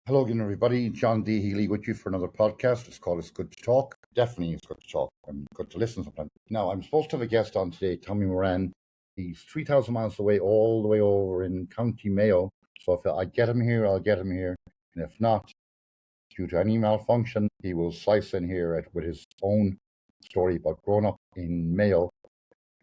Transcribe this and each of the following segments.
Hello again, everybody. John D. Healy with you for another podcast. It's called It's Good to Talk. Definitely it's good to talk and good to listen sometimes. Now, I'm supposed to have a guest on today, Tommy Moran. He's 3,000 miles away, all the way over in County Mayo. So if I get him here, I'll get him here. And if not, due to any malfunction, he will slice in here with his own story about growing up in Mayo,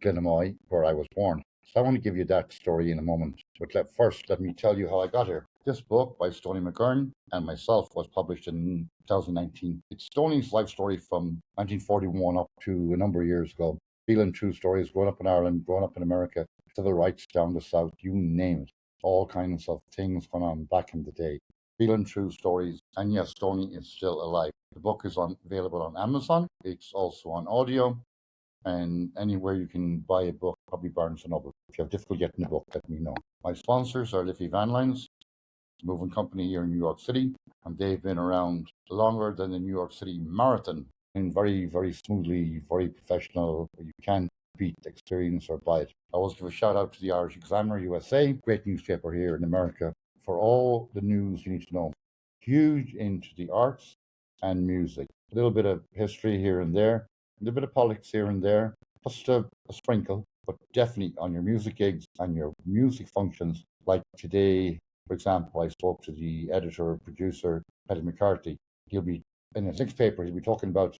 Glenoe, where I was born. So I want to give you that story in a moment. But first, let me tell you how I got here. This book by Stoney McGurn and myself was published in 2019. It's Stoney's life story from 1941 up to a number of years ago. Feeling true stories, growing up in Ireland, growing up in America, civil rights down the south, you name it. All kinds of things going on back in the day. Feeling true stories. And yes, Stoney is still alive. The book is available on Amazon. It's also on audio and anywhere you can buy a book, probably Barnes and Noble. If you have difficulty getting a book, let me know. My sponsors are Liffey Van Lines, a moving company here in New York City, and they've been around longer than the New York City Marathon and very, very smoothly, very professional. You can't beat the experience or buy it. I always give a shout out to the Irish Examiner USA, great newspaper here in America, for all the news you need to know. Huge into the arts and music. A little bit of history here and there, a little bit of politics here and there, just a sprinkle, but definitely on your music gigs and your music functions. Like today, for example, I spoke to the editor, producer, Paddy McCarthy. He'll be in his next paper, he'll be talking about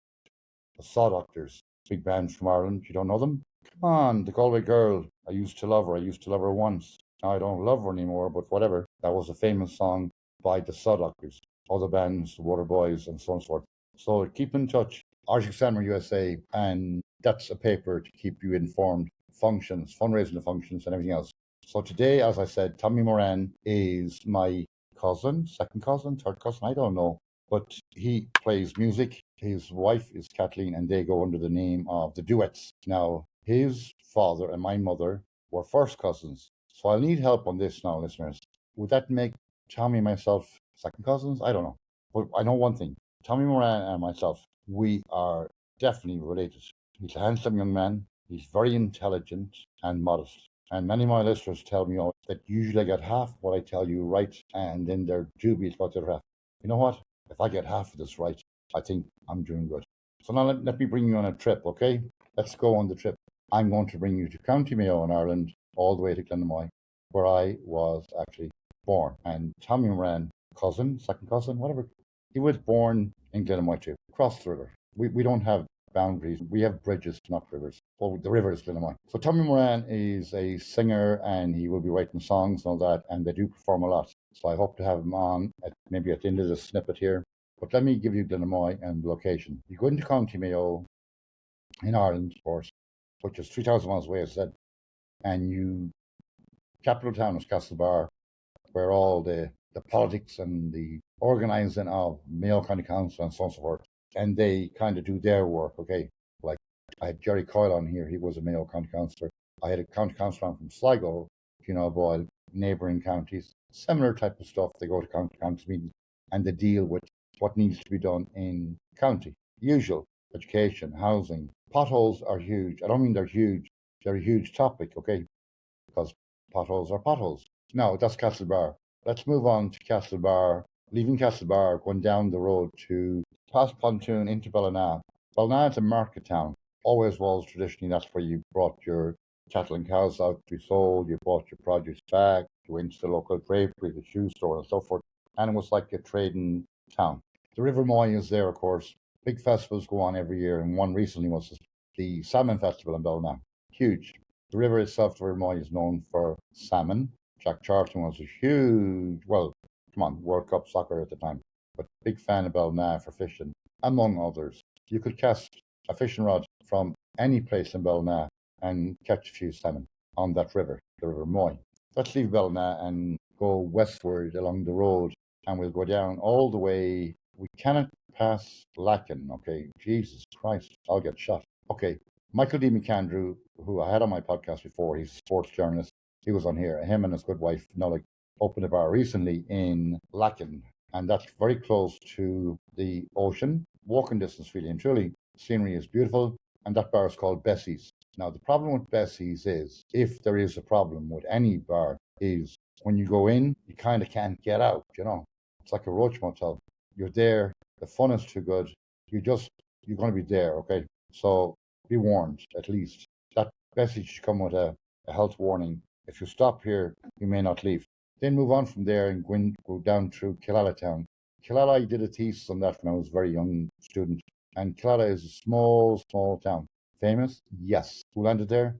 the Saw Doctors, big bands from Ireland. You don't know them? Come on, the Galway Girl. I used to love her. I used to love her once. Now I don't love her anymore, but whatever. That was a famous song by the Saw Doctors, other bands, the Water Boys, and so on and so forth. So keep in touch. Irish Examiner USA, and that's a paper to keep you informed. Functions, fundraising functions, and everything else. So today, as I said, Tommy Moran is my cousin, second cousin, third cousin, I don't know. But he plays music. His wife is Kathleen, and they go under the name of the Duets. Now, his father and my mother were first cousins. So I'll need help on this now, listeners. Would that make Tommy and myself second cousins? I don't know. But I know one thing. Tommy Moran and myself, we are definitely related. He's a handsome young man. He's very intelligent and modest. And many of my listeners tell me that usually I get half what I tell you right, and then they're dubious about the other half. You know what? If I get half of this right, I think I'm doing good. So now let me bring you on a trip, okay? Let's go on the trip. I'm going to bring you to County Mayo in Ireland, all the way to Glenoe, where I was actually born. And Tommy Moran, cousin, second cousin, whatever, he was born in Glenoe too, across the river. We don't have boundaries. We have bridges, not rivers. Well, the river is Glenoe. So Tommy Moran is a singer, and he will be writing songs and all that, and they do perform a lot. So I hope to have him on maybe at the end of the snippet here. But let me give you Glenoe and the location. You go into County Mayo in Ireland, of course, which is 3,000 miles away, as I said, and capital town is Castlebar, where all the politics and the organising of Mayo County Council and so on and so forth, and they kind of do their work, okay? Like I had Jerry Coyle on here, he was a Mayo County Councillor. I had a county councillor on from Sligo, Boyle, neighbouring counties, similar type of stuff. They go to county council meetings and they deal with what needs to be done in county. Usual, education, housing. Potholes are huge. I don't mean they're huge. They're a huge topic, okay? Because potholes are potholes. No, that's Castlebar. Let's move on to Castlebar. Leaving Castlebar, going down the road to past Pontoon into Ballina. Ballina is a market town. Always was traditionally. That's where you brought your cattle and cows out to be sold. You bought your produce back. You went to the local drapery, the shoe store, and so forth. And it was like a trading town. The River Moy is there, of course. Big festivals go on every year, and one recently was the Salmon Festival in Ballina. Huge. The river itself, the River Moy, is known for salmon. Jack Charlton was a huge, well, come on, World Cup soccer at the time, but big fan of Ballina for fishing, among others. You could cast a fishing rod from any place in Ballina and catch a few salmon on that river, the River Moy. Let's leave Ballina and go westward along the road, and we'll go down all the way. We cannot pass Lacken, okay? Jesus Christ, I'll get shot. Okay, Michael D. McAndrew, who I had on my podcast before, he's a sports journalist. He was on here. Him and his good wife, Nullick, opened a bar recently in Lacken, and that's very close to the ocean. Walking distance, really and truly. Scenery is beautiful, and that bar is called Bessie's. Now, the problem with Bessie's is, if there is a problem with any bar, is when you go in, you kind of can't get out, It's like a roach motel. You're there. The fun is too good. You're going to be there. Okay. So be warned, at least. That message should come with a health warning. If you stop here, you may not leave. Then move on from there and go down through Killala town. Killala, I did a thesis on that when I was a very young student. And Killala is a small, small town. Famous? Yes. Who landed there?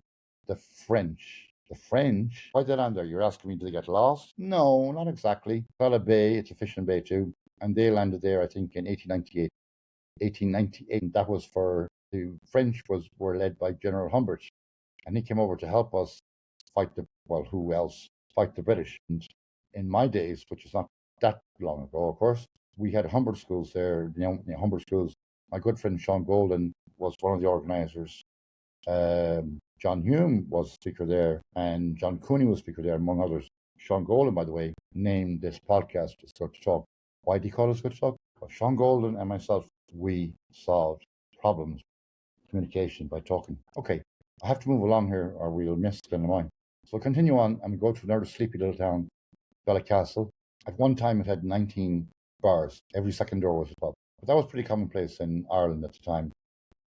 The French. The French? Why did they land there? You're asking me, did they get lost? No, not exactly. Killala Bay, it's a fishing bay too. And they landed there, I think, in 1898. 1898, and that was for the French were led by General Humbert, and he came over to help us fight who else? Fight the British. And in my days, which is not that long ago, of course, we had Humbert schools there, Humbert schools. My good friend Sean Golden was one of the organisers. John Hume was speaker there, and John Cooney was speaker there, among others. Sean Golden, by the way, named this podcast It's Good to Talk. Why do you call it It's Good to Talk? Because Sean Golden and myself, we solved problems, communication by talking. Okay, I have to move along here or we'll miss Glenoe. So continue on and we go to another sleepy little town, Ballycastle. At one time it had 19 bars. Every second door was a pub. But that was pretty commonplace in Ireland at the time.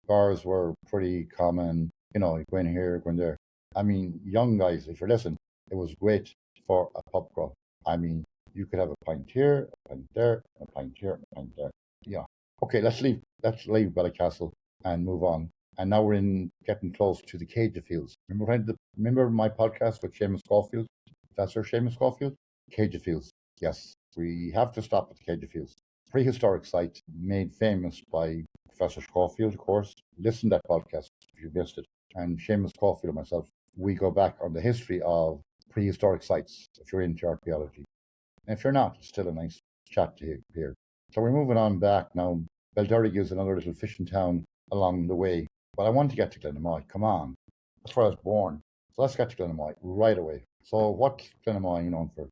Bars were pretty common, go in here, go in there. I mean, young guys, if you're listening, it was great for a pub crawl. I mean, you could have a pint here, a pint there, a pint here, a pint there. Yeah. Okay, let's leave Ballycastle and move on. And now we're getting close to the Cage of Fields. Remember my podcast with Seamus Caulfield, Professor Seamus Caulfield? Cage of Fields. Yes, we have to stop at the Cage of Fields. Prehistoric site made famous by Professor Caulfield, of course. Listen to that podcast if you missed it. And Seamus Caulfield and myself, we go back on the history of prehistoric sites if you're into archaeology. And if you're not, it's still a nice chat to hear. So we're moving on back now. Belderrig is another little fishing town along the way. But I want to get to Glenoe. Come on. That's where I was born. So let's get to Glenoe right away. So what's Glenoe known for?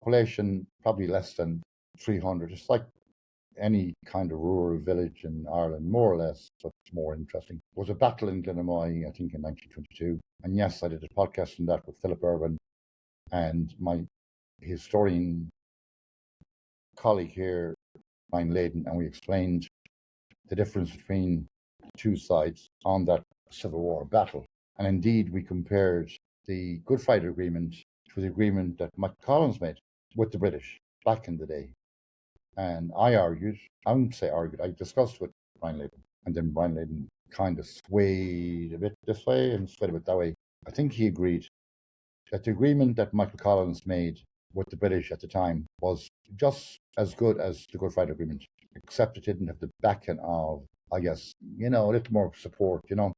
Population probably less than 300. It's like any kind of rural village in Ireland, more or less, but it's more interesting. There was a battle in Glenoe, I think, in 1922. And yes, I did a podcast on that with Philip Irwin and my historian colleague here, Ryan Layden, and we explained the difference between the two sides on that Civil War battle. And indeed, we compared the Good Friday Agreement to the agreement that Collins made with the British back in the day. And I wouldn't say argued, I discussed with Brian Layden. And then Brian Layden kind of swayed a bit this way and swayed a bit that way. I think he agreed that the agreement that Michael Collins made with the British at the time was just as good as the Good Friday Agreement, except it didn't have the backing of, I guess, a little more support, You know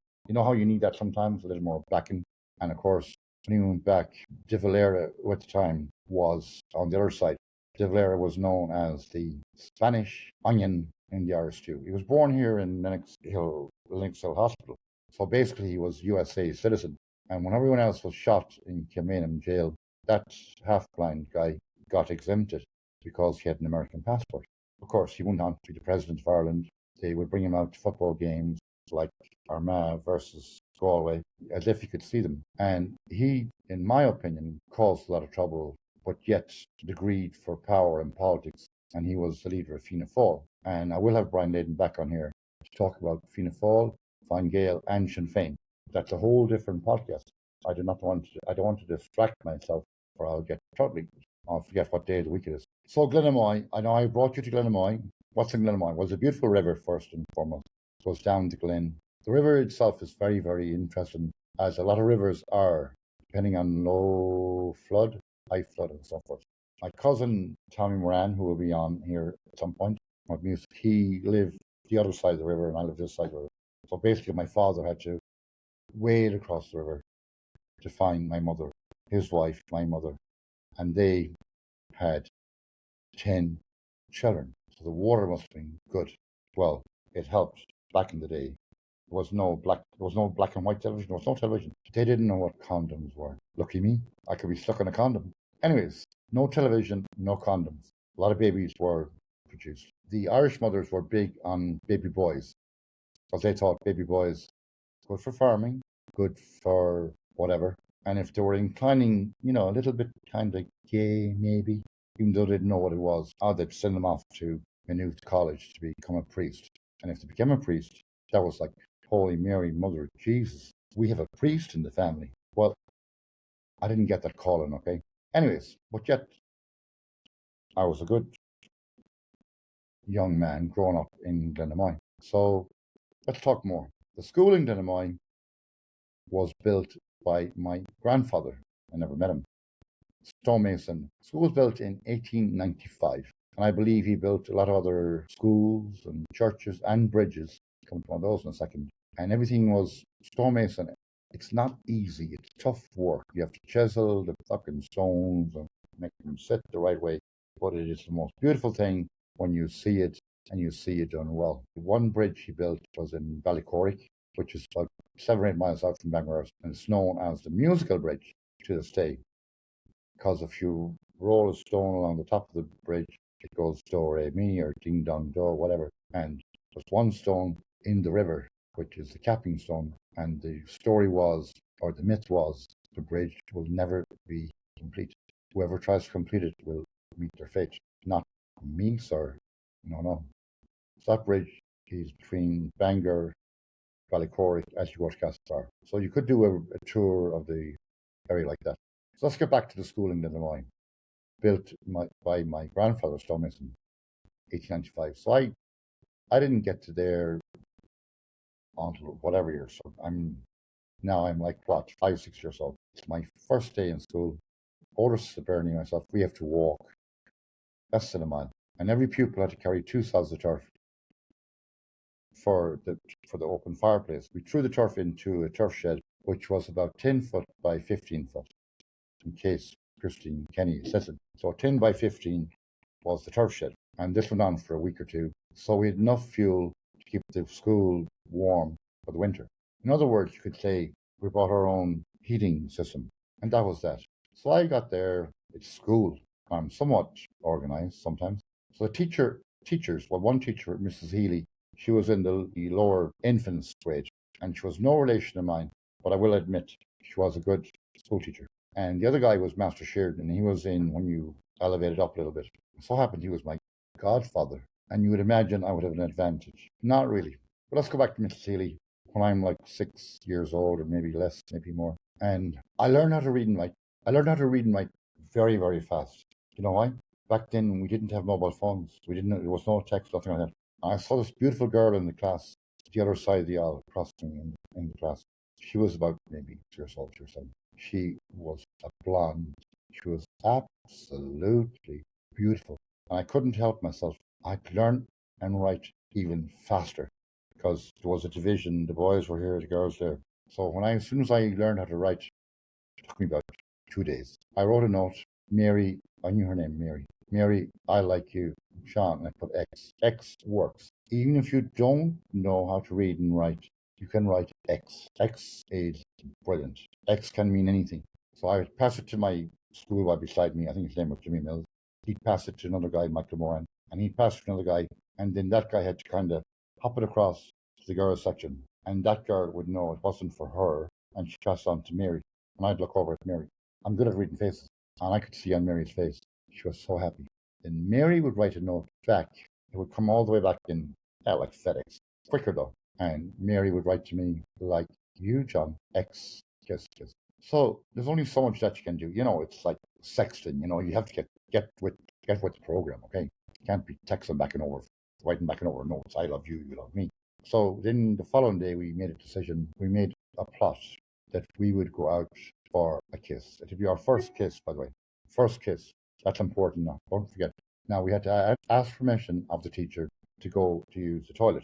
how you need that sometimes, a little more backing. And of course, when he went back, De Valera at the time was on the other side. De Valera was known as the Spanish onion in the Irish stew. He was born here in Lenox Hill Hospital. So basically he was USA citizen. And when everyone else was shot in Kilmainham jail, that half-blind guy got exempted because he had an American passport. Of course, he went on to be the president of Ireland. They would bring him out to football games like Armagh versus Galway, as if he could see them. And he, in my opinion, caused a lot of trouble, but yet the greed for power and politics. And he was the leader of Fianna Fáil. And I will have Brian Layden back on here to talk about Fianna Fáil, Fine Gael, and Sinn Féin. That's a whole different podcast. I don't want to distract myself, or I'll get totally. I'll forget what day of the week it is. So Glenoe, I know I brought you to Glenoe. What's in Glenoe? Well, it's a beautiful river first and foremost. It goes down the Glen. The river itself is very, very interesting, as a lot of rivers are, depending on low flood, high flood, and so forth. My cousin Tommy Moran, who will be on here at some point, with music, he lived the other side of the river, and I live this side of the river. So basically, my father had to wade across the river to find my mother, his wife, my mother, and they had 10 children. So the water must have been good. Well, it helped back in the day. There was no black and white television. There was no television. They didn't know what condoms were. Lucky me, I could be stuck in a condom. Anyways, no television, no condoms. A lot of babies were produced. The Irish mothers were big on baby boys, because they thought baby boys good for farming, good for whatever. And if they were inclining, a little bit kind of gay, maybe, even though they didn't know what it was. They'd send them off to Maynooth College to become a priest. And if they became a priest, that was like, Holy Mary, Mother of Jesus, we have a priest in the family. Well, I didn't get that calling, okay? Anyways, but yet I was a good young man growing up in Glenoe. So let's talk more. The school in Glenoe was built by my grandfather. I never met him. Stonemason. School was built in 1895. And I believe he built a lot of other schools and churches and bridges. Come to one of those in a second. And everything was stonemason. It's not easy. It's tough work. You have to chisel the fucking stones and make them sit the right way. But it is the most beautiful thing when you see it and you see it done well. One bridge he built was in Ballycorrick, which is about 7 or 8 miles out from Bangor, and it's known as the musical bridge to this day. Because if you roll a stone along the top of the bridge, it goes do, re, mi, or ding, dong, do, whatever. And there's one stone in the river, which is the capping stone. And the story was, or the myth was, the bridge will never be complete. Whoever tries to complete it will meet their fate. Not me, sir. No. So that bridge is between Bangor, Ballycorrick, as you go to Castlebar. So you could do a tour of the area like that. So let's get back to the school in Glenoe, built by my grandfather, stonemason, 1895. So I didn't get to there until whatever year. So I'm like, what, 5, 6 years old. It's my first day in school. Older sister Bernie and myself, we have to walk less than a mile. And every pupil had to carry 2 sods of turf for the open fireplace. We threw the turf into a turf shed, which was about 10 foot by 15 foot, in case Christine Kenny is listening. So 10 by 15 was the turf shed. And this went on for a week or two. So we had enough fuel to keep the school warm for the winter. In other words, you could say we brought our own heating system. And that was that. So I got there, it's school. I'm somewhat organized sometimes. So the teachers, one teacher, Mrs. Healy, she was in the lower infants grade, and she was no relation of mine, but I will admit she was a good school teacher. And the other guy was Master Sheridan, and he was in when you elevated up a little bit. It so happened he was my godfather, and you would imagine I would have an advantage. Not really. But let's go back to Mrs. Healy when I'm like 6 years old, or maybe less, maybe more. And I learned how to read and write. I learned how to read and write very, very fast. You know why? Back then, we didn't have mobile phones. There was no text, nothing like that. I saw this beautiful girl in the class, the other side of the aisle, across me in the class. She was about maybe 2 years old, 2 or 7. She was a blonde. She was absolutely beautiful. And I couldn't help myself. I could learn and write even faster because there was a division. The boys were here, the girls there. So as soon as I learned how to write, it took me about 2 days. I wrote a note. Mary, I knew her name, Mary. Mary, I like you. Sean, and I put X. X works. Even if you don't know how to read and write, you can write X. X is brilliant. X can mean anything. So I would pass it to my school boy beside me. I think his name was Jimmy Mills. He'd pass it to another guy, Michael Moran, and he'd pass it to another guy. And then that guy had to kind of hop it across to the girls' section. And that girl would know it wasn't for her, and she passed on to Mary. And I'd look over at Mary. I'm good at reading faces. And I could see on Mary's face, she was so happy. Then Mary would write a note back. It would come all the way back in, like FedEx. Quicker though. And Mary would write to me, like you, John, X, kiss, kiss. So there's only so much that you can do. You know, it's like sexting. You know, you have to get with the program, okay? You can't be texting back and over, writing back and over notes. I love you, you love me. So then the following day, we made a decision. We made a plot that we would go out for a kiss. It would be our first kiss, by the way. First kiss. That's important now. Don't forget. Now we had to ask permission of the teacher to go to use the toilet.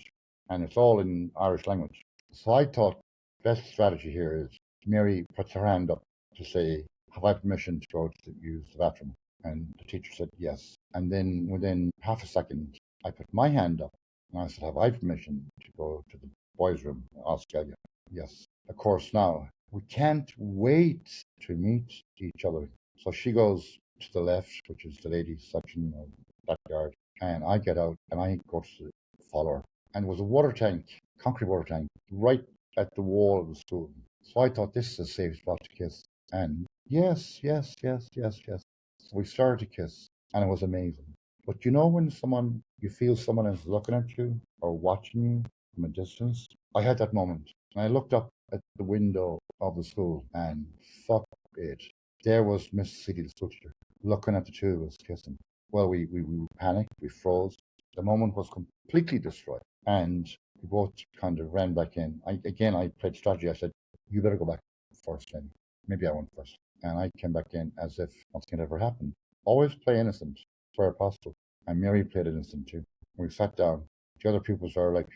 And it's all in Irish language. So I thought best strategy here is Mary puts her hand up to say, have I permission to go to use the bathroom? And the teacher said yes. And then within half a second, I put my hand up and I said, have I permission to go to the boys' room, Australia? Yes. Of course, now we can't wait to meet each other. So she goes to the left, which is the ladies' section of that yard, and I get out and I go to follow her. And it was a water tank, concrete water tank, right at the wall of the school. So I thought this is a safe spot to kiss. And yes. So we started to kiss. and it was amazing. But you know when you feel someone is looking at you or watching you from a distance? I had that moment. And I looked up at the window of the school and fuck it. There was Miss City, the school teacher, looking at the two of us kissing. Well, we panicked, we froze. The moment was completely destroyed. And we both kind of ran back in. I played strategy. I said, you better go back first, then. Maybe I went first. And I came back in as if nothing had ever happened. Always play innocent where possible. And Mary played innocent too. When we sat down, the other pupils are like,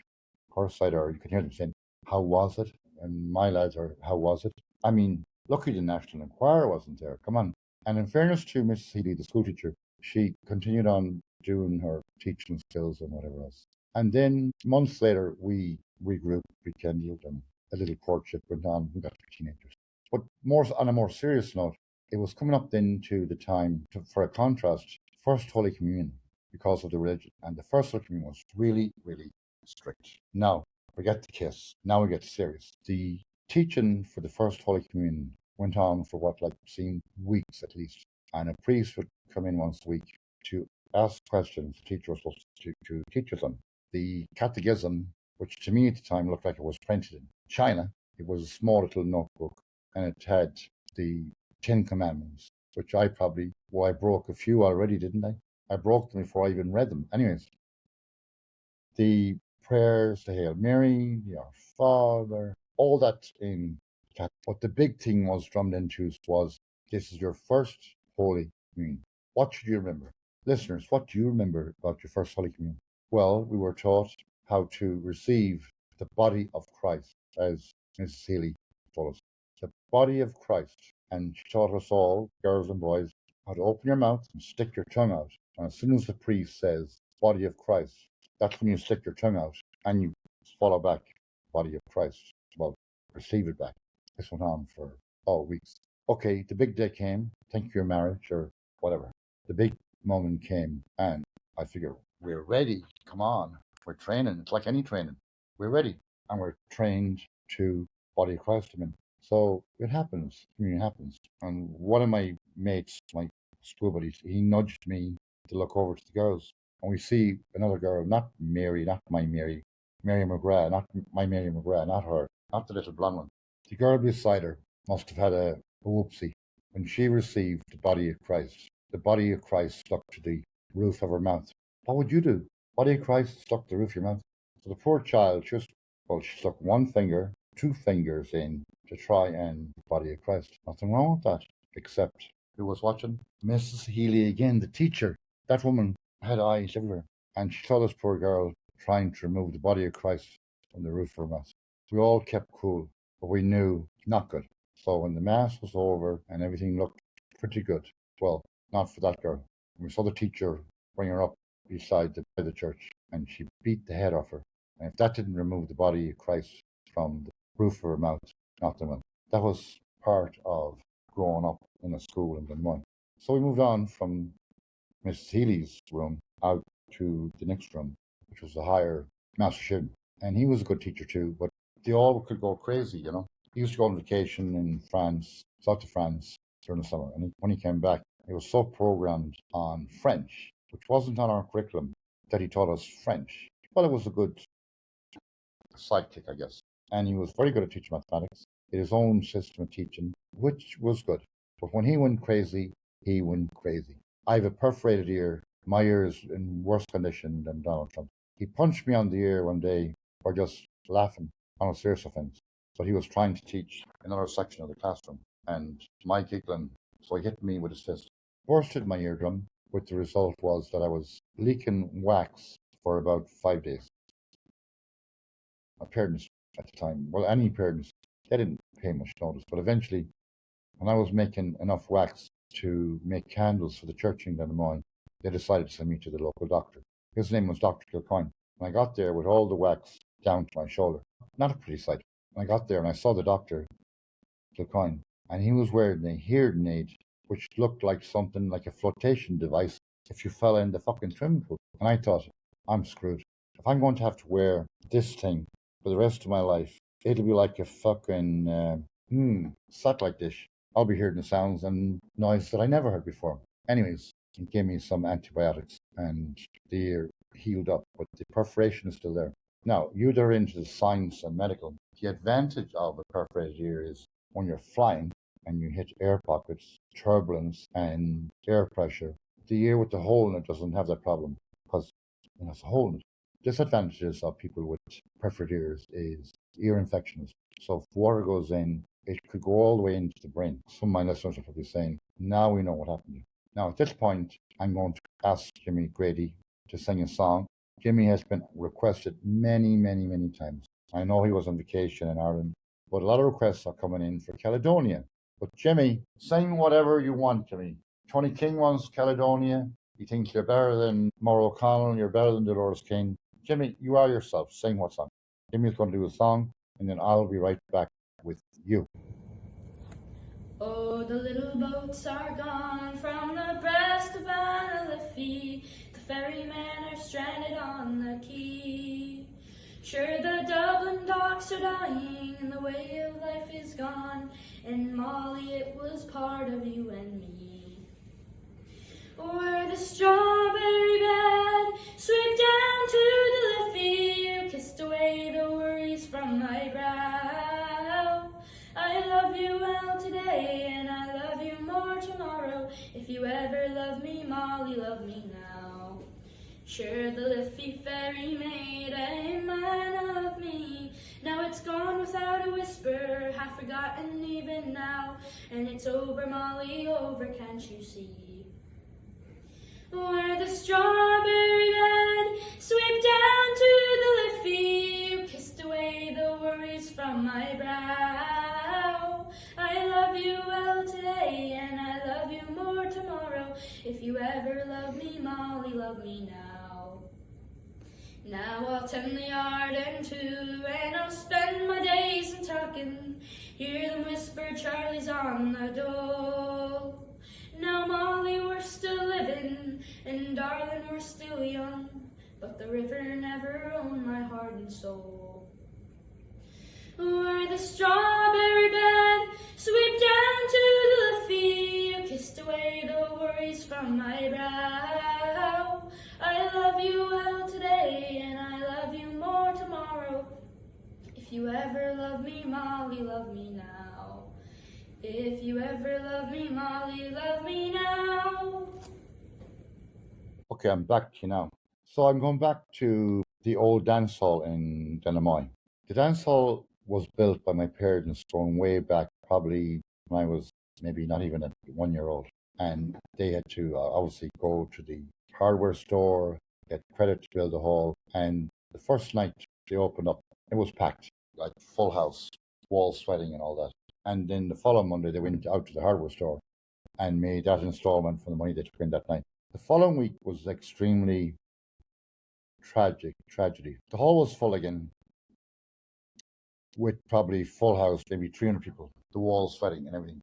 her side, or you can hear them saying, how was it? And my lads are, how was it? I mean, lucky the National Enquirer wasn't there. Come on. And in fairness to Mrs. Healy, the school teacher, she continued on doing her teaching skills and whatever else. And then months later, we regrouped, rekindled, and a little courtship went on. We got to be teenagers. But more on a more serious note, it was coming up then to the time for a contrast, First Holy Communion, because of the religion. And the First Holy Communion was really, really strict. Now, forget the kiss. Now we get serious. The teaching for the First Holy Communion went on for what seemed weeks at least. And a priest would come in once a week to ask questions the teacher was supposed to teach us on. The catechism, which to me at the time looked like it was printed in China, it was a small little notebook and it had the Ten Commandments, which I broke a few already, didn't I? I broke them before I even read them. Anyways, the prayers, the Hail Mary, the Our Father, all that in Catholic. But the big thing was drummed into was, this is your first Holy Communion. What should you remember? Listeners, what do you remember about your first Holy Communion? Well, we were taught how to receive the body of Christ, as Mrs. Healy told us. The body of Christ. And she taught us all, girls and boys, how to open your mouth and stick your tongue out. And as soon as the priest says, body of Christ, that's when you stick your tongue out and you swallow back the body of Christ. Well, receive it back. This went on for weeks. Okay, the big day came. Thank you for your marriage or whatever. The big moment came, and I figure we're ready. Come on, we're training. It's like any training. We're ready, and we're trained to body of Christ. I mean, so it happens. Communion happens. And one of my mates, my school buddies, he nudged me to look over to the girls. And we see another girl, not Mary, not my Mary, Mary McGrath, not my Mary McGrath, not her, not the little blonde one. The girl beside her must have had a whoopsie. When she received the body of Christ stuck to the roof of her mouth. What would you do? Body of Christ stuck to the roof of your mouth. So the poor child she stuck one finger, two fingers in to try and body of Christ. Nothing wrong with that, except who was watching? Mrs. Healy again, the teacher. That woman had eyes everywhere. And she saw this poor girl trying to remove the body of Christ from the roof of her mouth. We all kept cool, but we knew not good. So when the Mass was over and everything looked pretty good, well, not for that girl. We saw the teacher bring her up beside the church, and she beat the head off her. And if that didn't remove the body of Christ from the roof of her mouth, nothing will. That was part of growing up in a school in Glenoe. So we moved on from Miss Healy's room out to the next room, which was the higher Master Shim. And he was a good teacher too, but they all could go crazy, you know. He used to go on vacation in France, south of France, during the summer. And when he came back, he was so programmed on French, which wasn't on our curriculum, that he taught us French. Well, it was a good sidekick, I guess. And he was very good at teaching mathematics, his own system of teaching, which was good. But when he went crazy, he went crazy. I have a perforated ear. My ear is in worse condition than Donald Trump. He punched me on the ear one day for just laughing on a serious offense. So he was trying to teach another section of the classroom, and my giggling, so he hit me with his fist, bursted my eardrum, with the result was that I was leaking wax for about 5 days. My parents at the time, well, any parents, they didn't pay much notice, but eventually, when I was making enough wax to make candles for the church in Glenoe, they decided to send me to the local doctor. His name was Dr. Kilcoyne. And I got there with all the wax down to my shoulder. Not a pretty sight. And I got there and I saw the doctor, Kilcoyne, and he was wearing a hearing aid, which looked like something like a flotation device if you fell in the fucking swimming pool. And I thought, I'm screwed. If I'm going to have to wear this thing for the rest of my life, it'll be like a fucking satellite dish. I'll be hearing the sounds and noises that I never heard before. Anyways, He gave me some antibiotics and the ear healed up, but the perforation is still there. Now, you're into the science and medical. The advantage of a perforated ear is when you're flying and you hit air pockets, turbulence, and air pressure, the ear with the hole in it doesn't have that problem because it's a hole in it. Disadvantages of people with perforated ears is ear infections. So if water goes in, it could go all the way into the brain. Some of my listeners are probably saying, now we know what happened. Now, at this point, I'm going to ask Jimmy Grady to sing a song. Jimmy has been requested many, many, many times. I know he was on vacation in Ireland, but a lot of requests are coming in for Caledonia. But Jimmy, sing whatever you want, Jimmy. Tony King wants Caledonia. He thinks you're better than Maura O'Connell. You're better than Dolores King. Jimmy, you are yourself. Sing what song? Jimmy's going to do a song, and then I'll be right back with you. Oh, the little boats are gone from the breast of Anna-Liffey. The ferrymen are stranded on the quay. Sure, the Dublin docks are dying and the way of life is gone. And Molly, it was part of you and me. Where the strawberry bed swept down to the Liffey, you kissed away the worries from my brow. I love you well today, and I love you more tomorrow. If you ever love me, Molly, love me now. Sure, the Liffey ferry made a man of me. Now it's gone without a whisper, half forgotten even now. And it's over, Molly, over, can't you see? Where the strawberry bed swept down to the Liffey, you kissed away the worries from my brow. I love you well today, and I love you more tomorrow. If you ever love me, Molly, love me now. Now I'll tend the yard and too, and I'll spend my days in tucking. Hear them whisper, Charlie's on the dole. Now, Molly, we're still living, and darling, we're still young, but the river never owned my heart and soul. Where the strawberry bed swept down to the Liffey, you kissed away the worries from my brow. I love you well today, and I love you more tomorrow. If you ever love me, Molly, love me now. If you ever love me, Molly, love me now. Okay, I'm back to you now. So I'm going back to the old dance hall in Glenoe. The dance hall was built by my parents going way back, probably when I was maybe not even a 1 year old. And they had to obviously go to the hardware store, get credit to build the hall. And the first night they opened up, it was packed, like full house, walls sweating and all that. And then the following Monday, they went out to the hardware store and made that installment from the money they took in that night. The following week was extremely tragedy. The hall was full again, with probably full house, maybe 300 people, the walls sweating and everything,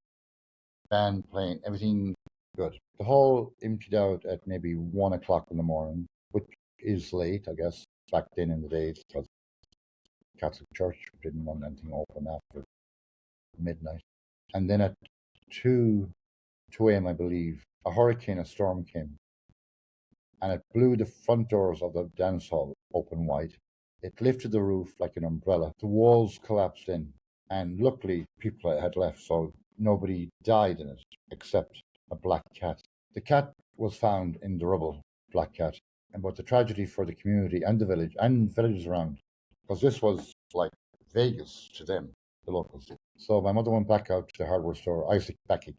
band playing, everything good. The hall emptied out at maybe 1 o'clock in the morning, which is late, I guess, back then in the days, because Catholic Church didn't want anything open after midnight. And then at 2 a.m., I believe, a storm came, and it blew the front doors of the dance hall open wide. It lifted the roof like an umbrella. The walls collapsed in, and luckily people had left, so nobody died in it except a black cat. The cat was found in the rubble, black cat. But the tragedy for the community and the village and villages around, because this was like Vegas to them, the locals. So my mother went back out to the hardware store. Isaac Beckett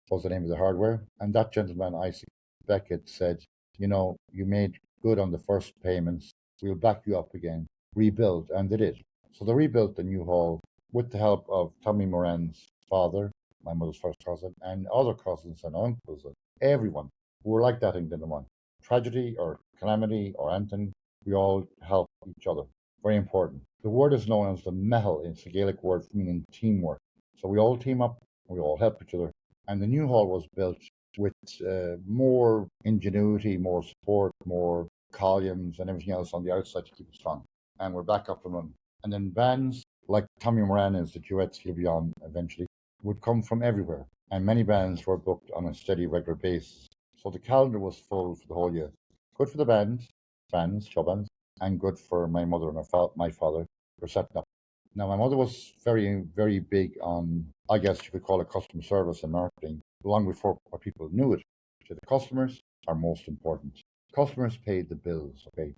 was the name of the hardware. And that gentleman, Isaac Beckett, said, you know, you made good on the first payments. We'll back you up again. Rebuild. And they did. So they rebuilt the new hall with the help of Tommy Moran's father, my mother's first cousin, and other cousins and uncles, and everyone who were like that in Glenoe. Tragedy or calamity or anything, we all help each other. Very important. The word is known as the mehel. It's a Gaelic word meaning teamwork. So we all team up, we all help each other. And the new hall was built with more ingenuity, more support, more columns and everything else on the outside to keep it strong. And we're back up and running. And then bands like Tommy Moran and the duets he'll be on eventually would come from everywhere. And many bands were booked on a steady, regular basis. So the calendar was full for the whole year. Good for the show bands, and good for my mother and my father for setting up. Now, my mother was very, very big on, I guess you could call it customer service and marketing, long before people knew it. So the customers are most important. Customers paid the bills, okay?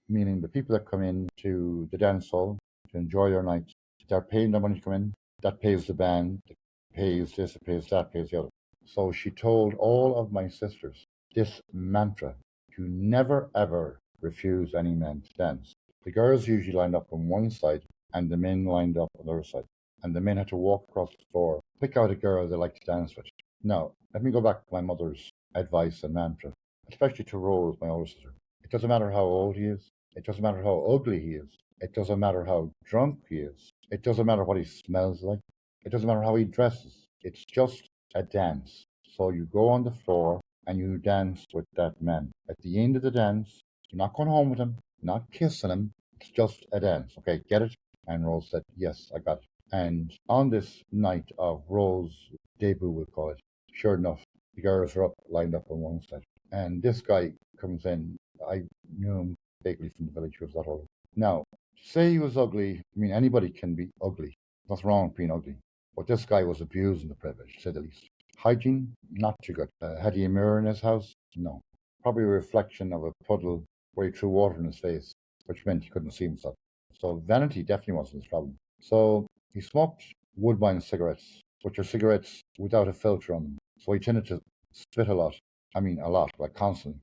Meaning the people that come in to the dance hall to enjoy their night, they're paying their money to come in. That pays the band, it pays this, it pays that, pays the other. So she told all of my sisters this mantra: to never ever refuse any man to dance. The girls usually lined up on one side and the men lined up on the other side. And the men had to walk across the floor, pick out a girl they like to dance with. Now, let me go back to my mother's advice and mantra, especially to Rose, my older sister. It doesn't matter how old he is. It doesn't matter how ugly he is. It doesn't matter how drunk he is. It doesn't matter what he smells like. It doesn't matter how he dresses. It's just a dance. So you go on the floor and you dance with that man. At the end of the dance, you're not going home with him, you're not kissing him. It's just a dance. Okay, get it? And Rose said, yes, I got it. And on this night of Rose debut, we'll call it, sure enough, the girls are up, lined up on one side. And this guy comes in. I knew him vaguely from the village. He was that old. Now, to say he was ugly, I mean, anybody can be ugly. Nothing wrong with being ugly. But this guy was abusing the privilege, to say the least. Hygiene, not too good. Had he a mirror in his house? No. Probably a reflection of a puddle where he threw water in his face, which meant he couldn't see himself. So vanity definitely wasn't his problem. So he smoked Woodbine cigarettes, which are cigarettes without a filter on them. So he tended to spit a lot. I mean, a lot, like constantly.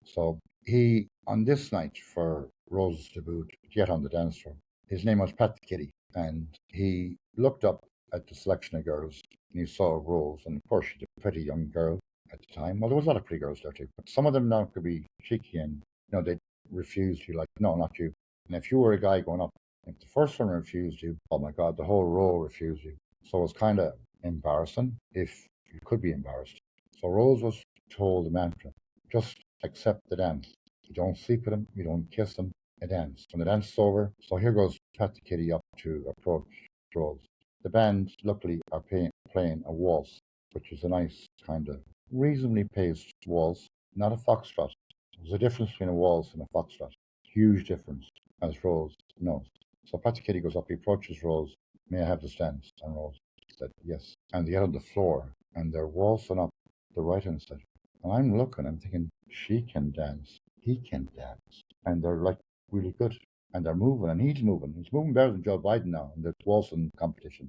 So he, on this night for Rose's debut, yet on the dance floor, his name was Pat the Kitty, and he looked up at the selection of girls, and he saw Rose, and of course she's a pretty young girl at the time. Well, there was a lot of pretty girls there too, but some of them now could be cheeky, and they refused you, like, no, not you. And if you were a guy going up, if the first one refused you, oh my God, the whole row refused you. So it was kind of embarrassing, if you could be embarrassed. So Rose was told the mantra: just accept the dance. You don't sleep with him, you don't kiss him, a dance. When the dance is over, so here goes Pat the Kitty up to approach Rose. The band, luckily, are playing a waltz, which is a nice kind of reasonably paced waltz, not a foxtrot. There's a difference between a waltz and a foxtrot. Huge difference, as Rose knows. So Pat the Kitty goes up, he approaches Rose. May I have the dance? And Rose said yes. And they get on the floor, and they're waltzing up the right hand side. And I'm looking, I'm thinking, she can dance, he can dance. And they're like really good. And they're moving, and he's moving. He's moving better than Joe Biden now in the waltzing competition.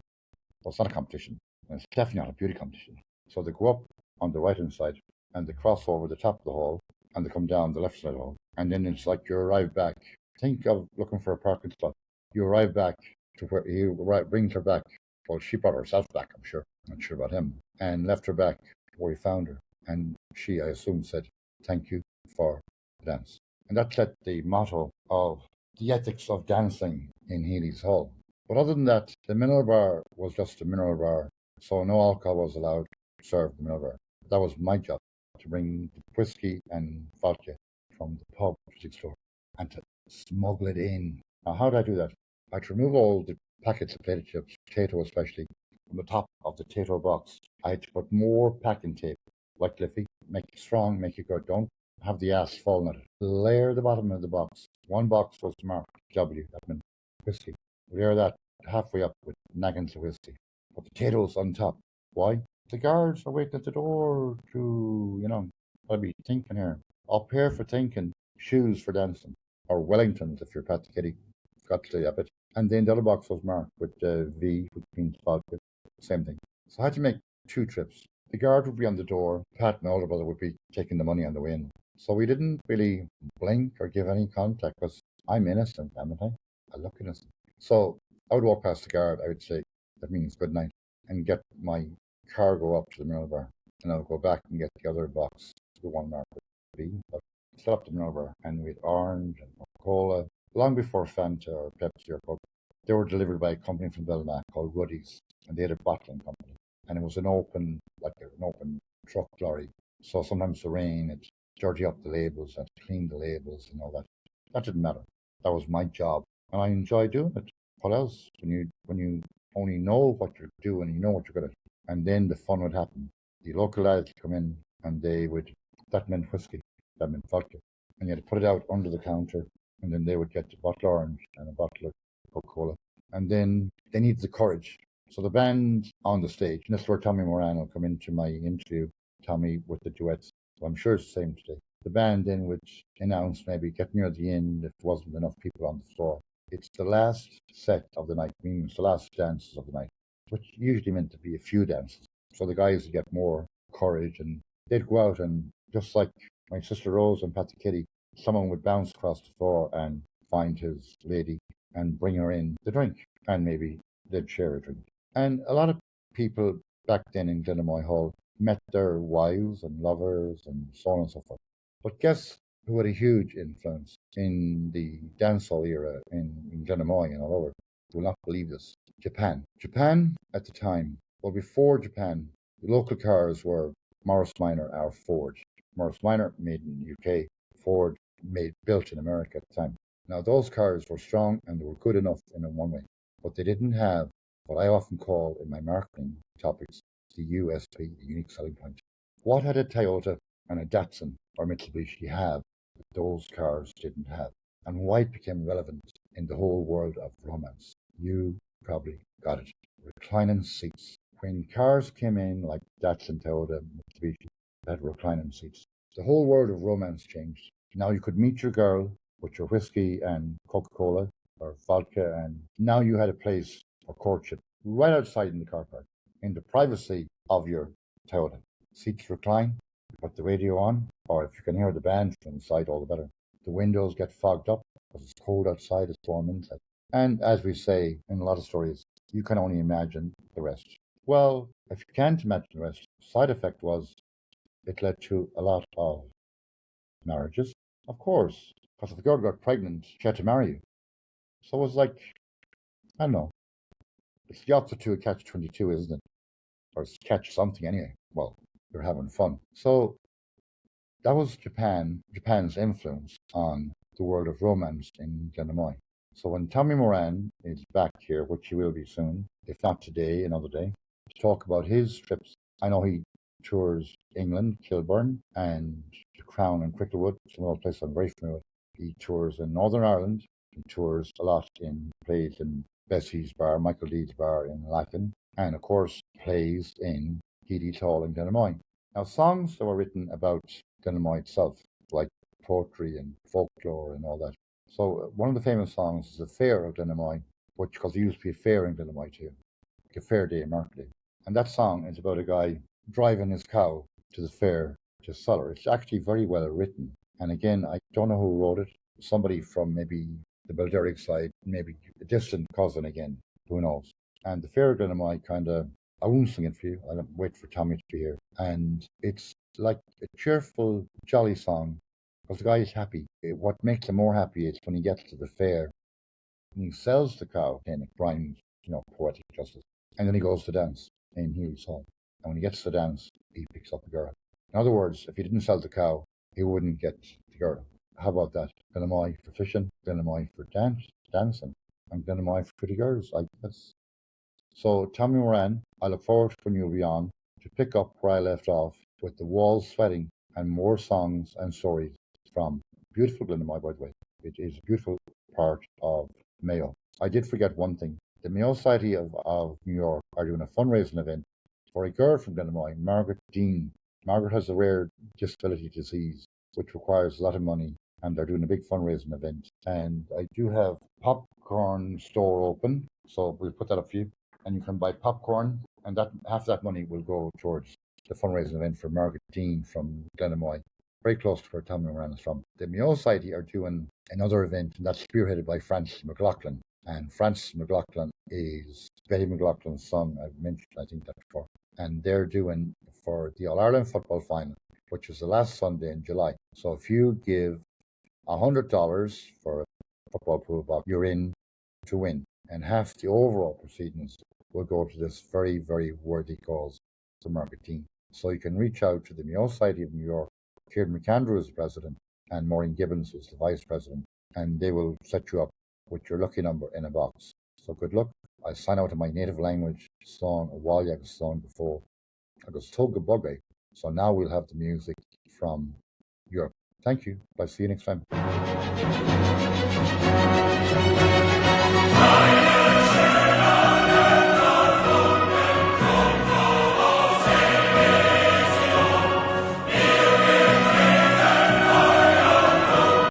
Well, it's not a competition. And it's definitely not a beauty competition. So they go up on the right hand side, and they cross over the top of the hall, and they come down the left side of the hall. And then it's like you arrive back. Think of looking for a parking spot. You arrive back to where he brings her back. Well, she brought herself back, I'm sure. I'm not sure about him. And left her back where he found her. And she, I assume, said, thank you for the dance. And that set the motto of the ethics of dancing in Healy's Hall. But other than that, the mineral bar was just a mineral bar, so no alcohol was allowed to serve the mineral bar. That was my job, to bring the whiskey and vodka from the pub music store and to smuggle it in. Now, how did I do that? I had to remove all the packets of potato chips, potato especially, from the top of the potato box. I had to put more packing tape, like Liffey, make it strong, make it good. Don't have the ass falling at it. Layer the bottom of the box. One box was marked W, that meant whiskey. Layer that halfway up with naggins of whiskey. Put potatoes on top. Why? The guards are waiting at the door to, I'll be thinking here. Up here for thinking, shoes for dancing, or Wellingtons if you're Pat the Kitty. Got to say a bit. And then the other box was marked with V, which means vodka. Same thing. So I had to make 2 trips. The guard would be on the door. Pat, my older brother, would be taking the money on the way in. So we didn't really blink or give any contact because I'm innocent, haven't I? I look innocent. So I would walk past the guard. I would say, that means good night, and get my cargo up to the mineral bar. And I would go back and get the other box, the one marked with B. But set up the mineral bar, and we had orange and Coca-Cola. Long before Fanta or Pepsi or Coke, they were delivered by a company from Belknap called Woody's, and they had a bottling company. And it was an open truck lorry. So sometimes the rain, it dirty up the labels and clean the labels and all that. That didn't matter. That was my job, and I enjoyed doing it. What else? When you only know what you're doing, you know what you're good at, and then the fun would happen. The local lads come in, and that meant whiskey, that meant vodka, and you had to put it out under the counter, and then they would get a bottle of orange and a bottle of Coca-Cola, and then they needed the courage. So the band on the stage, and this is where Tommy Moran will come into my interview, Tommy with the duets. So I'm sure it's the same today. The band then would announce, maybe get near the end if there wasn't enough people on the floor. It's the last set of the night, meaning it's the last dances of the night, which usually meant to be a few dances. So the guys would get more courage, and they'd go out, and just like my sister Rose and Patsy Kitty, someone would bounce across the floor and find his lady and bring her in the drink, and maybe they'd share a drink. And a lot of people back then in Glenoe Hall met their wives and lovers and so on and so forth. But guess who had a huge influence in the dancehall era in Glenoe and all over? You will not believe this. Japan. Japan at the time, well, before Japan, the local cars were Morris Minor or Ford. Morris Minor made in the UK, Ford built in America at the time. Now those cars were strong and they were good enough in a one way, but they didn't have what I often call in my marketing topics the USP, the unique selling point. What had a Toyota and a Datsun or Mitsubishi have that those cars didn't have? And why it became relevant in the whole world of romance? You probably got it. Reclining seats. When cars came in like Datsun, Toyota, Mitsubishi, that had reclining seats, the whole world of romance changed. Now you could meet your girl with your whiskey and Coca-Cola or vodka, and now you had a place for courtship right outside in the car park, in the privacy of your Toyota. Seats recline, you put the radio on, or if you can hear the band from inside, all the better. The windows get fogged up because it's cold outside, it's warm inside. And as we say in a lot of stories, you can only imagine the rest. Well, if you can't imagine the rest, the side effect was it led to a lot of marriages. Of course, because if a girl got pregnant, she had to marry you. So it was like, I don't know, it's the opposite to a catch-22, isn't it? Or catch something anyway. Well, you're having fun. So that was Japan's influence on the world of romance in Glenoe. So when Tommy Moran is back here, which he will be soon, if not today, another day, to talk about his trips, I know he tours England, Kilburn, and the Crown and Cricklewood, some other places I'm very familiar with. He tours in Northern Ireland. He tours a lot plays in Bessie's Bar, Michael Deed's Bar in Lacken, and of course plays in Healy Hall in Glenoe. Now, songs that were written about Glenoe itself, like poetry and folklore and all that. So one of the famous songs is The Fair of Glenoe, which, because there used to be a fair in Glenoe too, like a fair day, market day. And that song is about a guy driving his cow to the fair to sell her. It's actually very well written. And again, I don't know who wrote it. Somebody from maybe the Bilderic side, maybe a distant cousin again, who knows. And The Fair of Glenoe I won't sing it for you. I'll wait for Tommy to be here. And it's like a cheerful, jolly song because the guy is happy. What makes him more happy is when he gets to the fair and he sells the cow, and it rhymes, poetic justice. And then he goes to dance in Healy's Hall. And when he gets to dance, he picks up a girl. In other words, if he didn't sell the cow, he wouldn't get the girl. How about that? Glenoe for fishing, Glenoe for dancing, and Glenoe for pretty girls. I guess. So, Tommy Moran, I look forward to when you'll be on to pick up where I left off with the walls sweating and more songs and stories from beautiful Glenoe, by the way. It is a beautiful part of Mayo. I did forget one thing. The Mayo Society of New York are doing a fundraising event for a girl from Glenoe, Margaret Dean. Margaret has a rare disability disease which requires a lot of money, and they're doing a big fundraising event. And I do have popcorn store open, so we'll put that up for you. And you can buy popcorn, and that half that money will go towards the fundraising event for Margaret Dean from Glenoe, very close to where Tommy Moran is from. The Mayo Society are doing another event, and that's spearheaded by Francis McLaughlin. And Francis McLaughlin is Betty McLaughlin's son. I've mentioned, I think, that before. And they're doing for the All-Ireland football final, which is the last Sunday in July. So if you give $100 for a football pool box, you're in to win. And half the overall proceedings will go to this very, very worthy cause for Margaret Dean. So you can reach out to the Mayo Society of New York. Kieran McAndrew is the president, and Maureen Gibbons is the vice president, and they will set you up with your lucky number in a box. So good luck. I sign out in my native language, song, a while I was song before. I was told goodbye. So now we'll have the music from Europe. Thank you. Bye. See you next time.